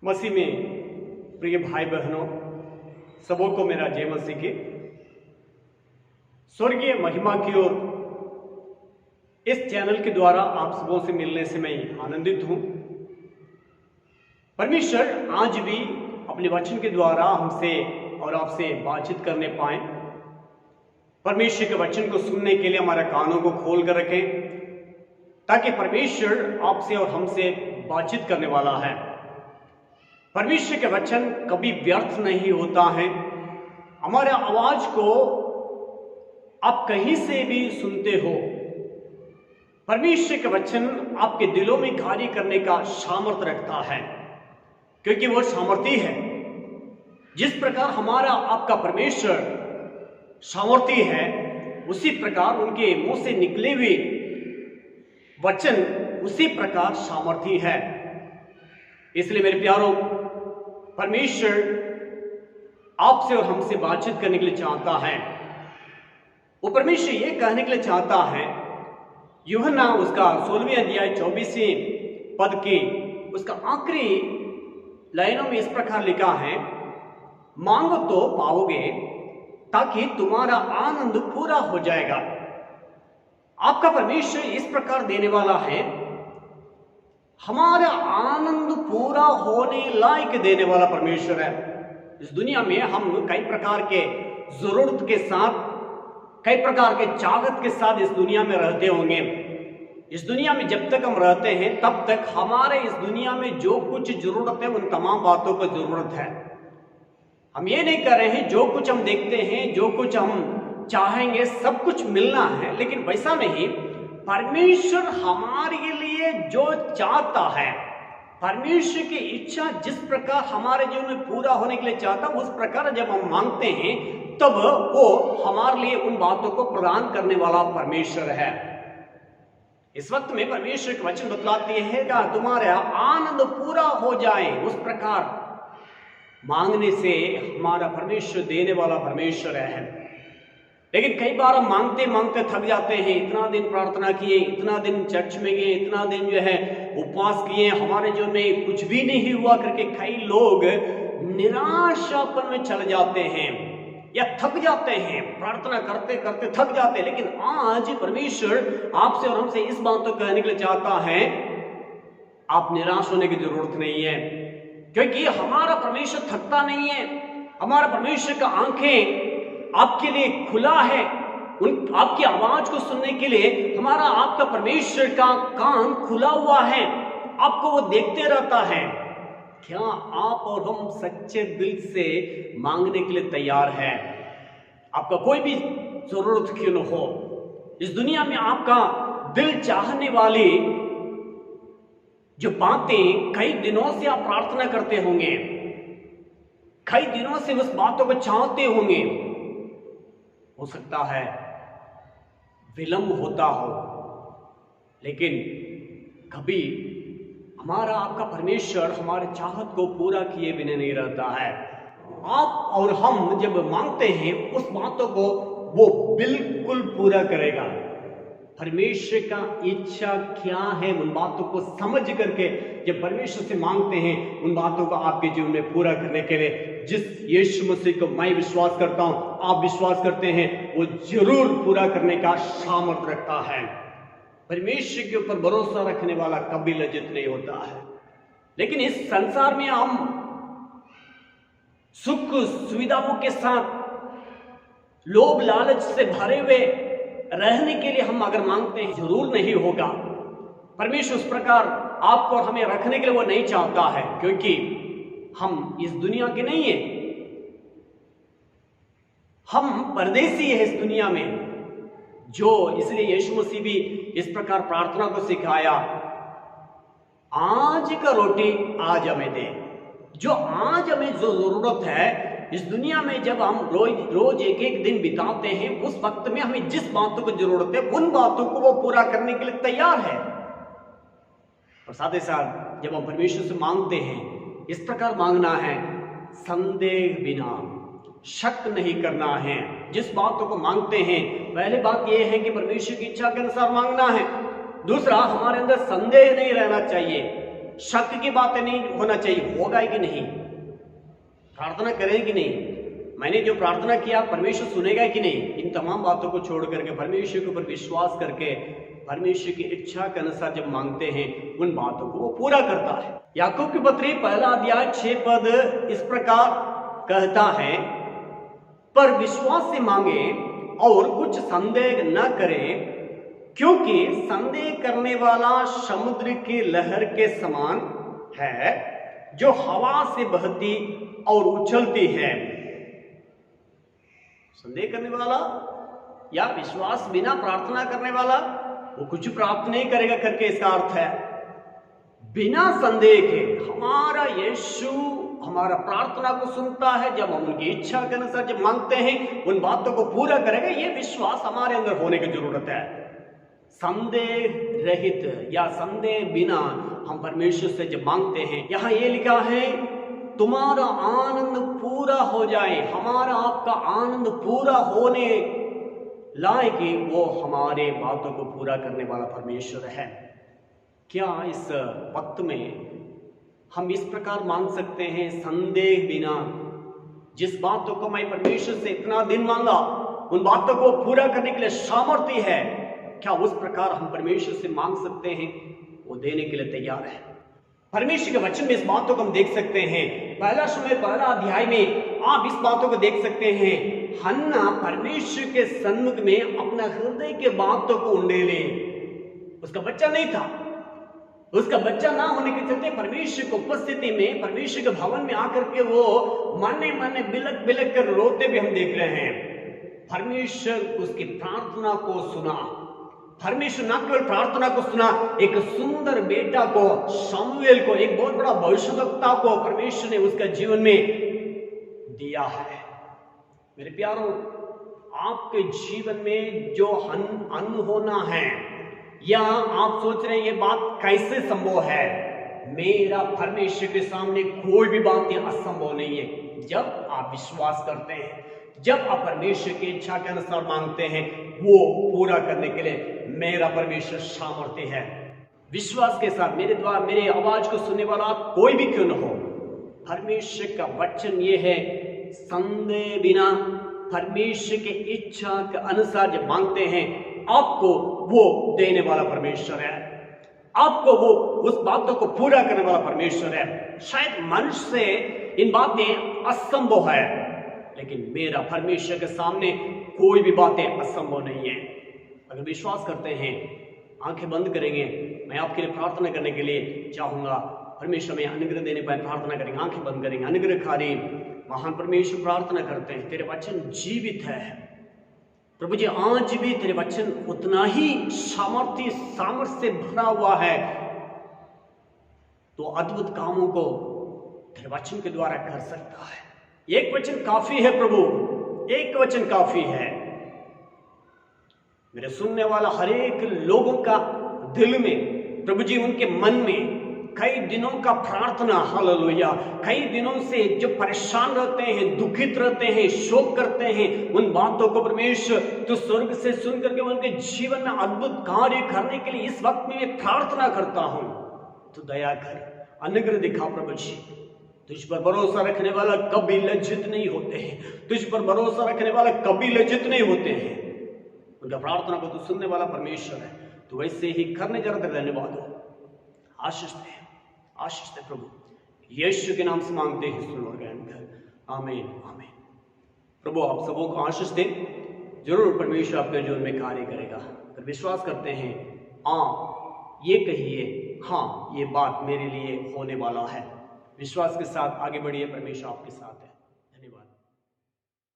मसीह में प्रिय भाई बहनों, सबों को मेरा जय मसीह की। स्वर्गीय महिमा की ओर इस चैनल के द्वारा आप सबों से मिलने से मैं आनंदित हूं। परमेश्वर आज भी अपने वचन के द्वारा हमसे और आपसे बातचीत करने पाए। परमेश्वर के वचन को सुनने के लिए हमारे कानों को खोल कर रखें, ताकि परमेश्वर आपसे और हमसे बातचीत करने वाला है। परमेश्वर के वचन कभी व्यर्थ नहीं होता है। हमारे आवाज को आप कहीं से भी सुनते हो, परमेश्वर के वचन आपके दिलों में कार्य करने का सामर्थ्य रखता है, क्योंकि वो सामर्थी है। जिस प्रकार हमारा आपका परमेश्वर सामर्थी है, उसी प्रकार उनके मुंह से निकले हुए वचन उसी प्रकार सामर्थी है। इसलिए मेरे प्यारों, परमेश्वर आपसे और हमसे बातचीत करने के लिए चाहता है। वो परमेश्वर ये कहने के लिए चाहता है, यूहन्ना उसका 16वें अध्याय 24वें पद की उसका आखिरी लाइनों में इस प्रकार लिखा है, मांगो तो पाओगे, ताकि तुम्हारा आनंद पूरा हो जाएगा। आपका परमेश्वर इस प्रकार देने वाला है, हमारा आनंद पूरा होने लायक देने वाला परमेश्वर है। इस दुनिया में हम कई प्रकार के जरूरत के साथ, कई प्रकार के चाहत के साथ इस दुनिया में रहते होंगे। इस दुनिया में जब तक हम रहते हैं, तब तक हमारे इस दुनिया में जो कुछ जरूरत है, उन तमाम बातों को जरूरत है। हम ये नहीं कर रहे हैं जो कुछ हम देखते हैं, जो कुछ हम चाहेंगे, सब कुछ मिलना है, लेकिन वैसा नहीं। परमेश्वर हमारे लिए जो चाहता है, परमेश्वर की इच्छा जिस प्रकार हमारे जीवन में पूरा होने के लिए चाहता है, उस प्रकार जब हम मांगते हैं, तब वो हमारे लिए उन बातों को प्रदान करने वाला परमेश्वर है। इस वक्त में परमेश्वर के वचन बतलाती है कि तुम्हारा आनंद पूरा हो जाए, उस प्रकार मांगने से हमारा परमेश्वर देने वाला परमेश्वर है। लेकिन कई बार हम मांगते मांगते थक जाते हैं। इतना दिन प्रार्थना किए, इतना दिन चर्च में गए, इतना दिन जो है उपवास किए, हमारे जो में कुछ भी नहीं हुआ करके कई लोग निराशापन में चले जाते हैं या थक जाते हैं। प्रार्थना करते करते थक जाते हैं। लेकिन आज परमेश्वर आपसे और हमसे इस बात को कहने के लिए चाहता है, आप निराश होने की जरूरत नहीं है, क्योंकि हमारा परमेश्वर थकता नहीं है। हमारा परमेश्वर का आंखें आपके लिए खुला है, उन आपकी आवाज को सुनने के लिए हमारा आपका परमेश्वर का कान खुला हुआ है। आपको वो देखते रहता है। क्या आप और हम सच्चे दिल से मांगने के लिए तैयार है? आपका कोई भी जरूरत क्यों न हो, इस दुनिया में आपका दिल चाहने वाली जो बातें कई दिनों से आप प्रार्थना करते होंगे, कई दिनों से उस बातों को चाहते होंगे, हो सकता है विलंब होता हो, लेकिन कभी हमारा आपका परमेश्वर हमारे चाहत को पूरा किए बिना नहीं रहता है। आप और हम जब मांगते हैं, उस बातों को वो बिल्कुल पूरा करेगा। परमेश्वर का इच्छा क्या है, उन बातों को समझ करके जब परमेश्वर से मांगते हैं, उन बातों को आपके जीवन में पूरा करने के लिए जिस यीशु मसीह को मैं विश्वास करता हूं, आप विश्वास करते हैं, वो जरूर पूरा करने का सामर्थ्य रखता है। परमेश्वर के ऊपर भरोसा रखने वाला कभी लज्जित नहीं होता है। लेकिन इस संसार में हम सुख सुविधाओं के साथ लोभ लालच से भरे हुए रहने के लिए हम अगर मांगते हैं, जरूर नहीं होगा। परमेश्वर उस प्रकार आपको और हमें रखने के लिए वो नहीं चाहता है, क्योंकि हम इस दुनिया के नहीं है, हम परदेसी है इस दुनिया में। जो इसलिए यीशु मसीह भी इस प्रकार प्रार्थना को सिखाया, आज का रोटी आज हमें दे। जो आज हमें जो जरूरत है इस दुनिया में, जब हम रोज एक एक दिन बिताते हैं, उस वक्त में हमें जिस बातों की जरूरत है, उन बातों को वो पूरा करने के लिए तैयार है। और साथ ही साथ जब हम परमेश्वर से मांगते हैं, इस प्रकार मांगना है, संदेह बिना, शक नहीं करना है। जिस बातों को मांगते हैं, पहली बात यह है कि परमेश्वर की इच्छा के अनुसार मांगना है। दूसरा, हमारे अंदर संदेह नहीं रहना चाहिए। शक की बातें नहीं होना चाहिए, होगा कि नहीं, प्रार्थना करें कि नहीं, मैंने जो प्रार्थना किया परमेश्वर सुनेगा कि नहीं, इन तमाम बातों को छोड़ करके परमेश्वर के ऊपर विश्वास करके परमेश्वर की इच्छा के अनुसार जब मांगते हैं उन बातों को वो पूरा करता है। याकूब की पत्री 1 अध्याय 6 पद इस प्रकार कहता है, पर विश्वास से मांगे और कुछ संदेह न करें, क्योंकि संदेह करने वाला समुद्र की लहर के समान है जो हवा से बहती और उछलती है। संदेह करने वाला या विश्वास बिना प्रार्थना करने वाला वो कुछ प्राप्त नहीं करेगा करके इसका अर्थ है। बिना संदेह के हमारा यीशु हमारा प्रार्थना को सुनता है, जब हम उनकी इच्छा के अनुसार जब मांगते हैं उन बातों को पूरा करेगा। ये विश्वास हमारे अंदर होने की जरूरत है। संदेह रहित या संदेह बिना हम परमेश्वर से जब मांगते हैं, यहां ये लिखा है तुम्हारा आनंद पूरा हो जाए, हमारा आपका आनंद पूरा होने लायक वो हमारे बातों को पूरा करने वाला परमेश्वर है। क्या इस वक्त में हम इस प्रकार मांग सकते हैं संदेह बिना? जिस बातों को मैं परमेश्वर से इतना दिन मांगा उन बातों को पूरा करने के लिए सामर्थ्य है, क्या उस प्रकार हम परमेश्वर से मांग सकते हैं? वो देने के लिए तैयार है। परमेश्वर के वचन में इस बातों को हम देख सकते हैं। 1 शमूएल 1 अध्याय में आप इस बातों को देख सकते हैं। हन्ना परमेश्वर के सन्मुख में अपना हृदय के बातों को उंडेले। उसका बच्चा नहीं था, उसका बच्चा ना होने के चलते परमेश्वर की उपस्थिति में, परमेश्वर के भवन में आकर के वो माने माने बिलक बिलक कर रोते भी हम देख रहे हैं। परमेश्वर उसकी प्रार्थना को सुना। परमेश्वर न केवल प्रार्थना को सुना, एक सुंदर बेटा को, शमूएल को, एक बहुत बड़ा भविष्यवक्ता को परमेश्वर ने उसका जीवन में दिया है। मेरे प्यारों, आपके जीवन में जो अनहोना है, या आप सोच रहे हैं ये बात कैसे संभव है, मेरा परमेश्वर के सामने कोई भी बात असंभव नहीं है। जब आप विश्वास करते हैं, जब आप परमेश्वर की इच्छा के अनुसार मांगते हैं, वो पूरा करने के लिए मेरा परमेश्वर सामर्थ्य है। विश्वास के साथ मेरे द्वारा मेरे आवाज को सुनने वाला आप कोई भी क्यों न हो, परमेश्वर का वचन ये है, संदेह बिना परमेश्वर की इच्छा के अनुसार जब मांगते हैं, आपको वो देने वाला परमेश्वर है। आपको वो उस बातों को पूरा करने वाला परमेश्वर है। शायद मनुष्य से इन बातें असंभव है, लेकिन मेरा परमेश्वर के सामने कोई भी बातें असंभव नहीं है। अगर विश्वास करते हैं, आंखें बंद करेंगे। मैं आपके लिए प्रार्थना करने के लिए चाहूंगा। परमेश्वर में अनुग्रह देने पर प्रार्थना करेंगे, आंखें बंद करेंगे। अनुग्रहकारी महान परमेश्वर, प्रार्थना करते हैं, तेरे वचन जीवित है प्रभु जी। आज भी तेरे वचन उतना ही सामर्थ्य से भरा हुआ है। तो अद्भुत कामों को तेरे वचन के द्वारा कर सकता है। एक वचन काफी है प्रभु, एक वचन काफी है। मेरे सुनने वाला हर एक लोगों का दिल में प्रभु जी, उनके मन में कई दिनों का प्रार्थना, हालेलुया, कई दिनों से जो परेशान रहते हैं, दुखित रहते हैं, शोक करते हैं, उन बातों को परमेश्वर तो स्वर्ग से सुन करके उनके जीवन में अद्भुत कार्य करने के लिए इस वक्त में मैं प्रार्थना करता हूं। तो दया कर, अनुग्रह दिखा प्रभु जी। तुझ पर भरोसा रखने वाला कभी लज्जित नहीं होते हैं। तुझ पर भरोसा रखने वाला कभी लज्जित नहीं होते हैं। उनका प्रार्थना को तो सुनने वाला परमेश्वर है। तो वैसे ही करने जरूरत धन्यवाद हो। आशीष दे, आशीष दे प्रभु। यीशु के नाम से मांगते हैं, सुन और ग्रहण कर। आमीन, आमीन। प्रभु आप सबों को आशीष दे। जरूर परमेश्वर आपके जीवन में कार्य करेगा। अगर विश्वास करते हैं, आप ये कहिए, हाँ ये बात मेरे लिए होने वाला है। विश्वास के साथ आगे बढ़िए, परमेश्वर आपके साथ है।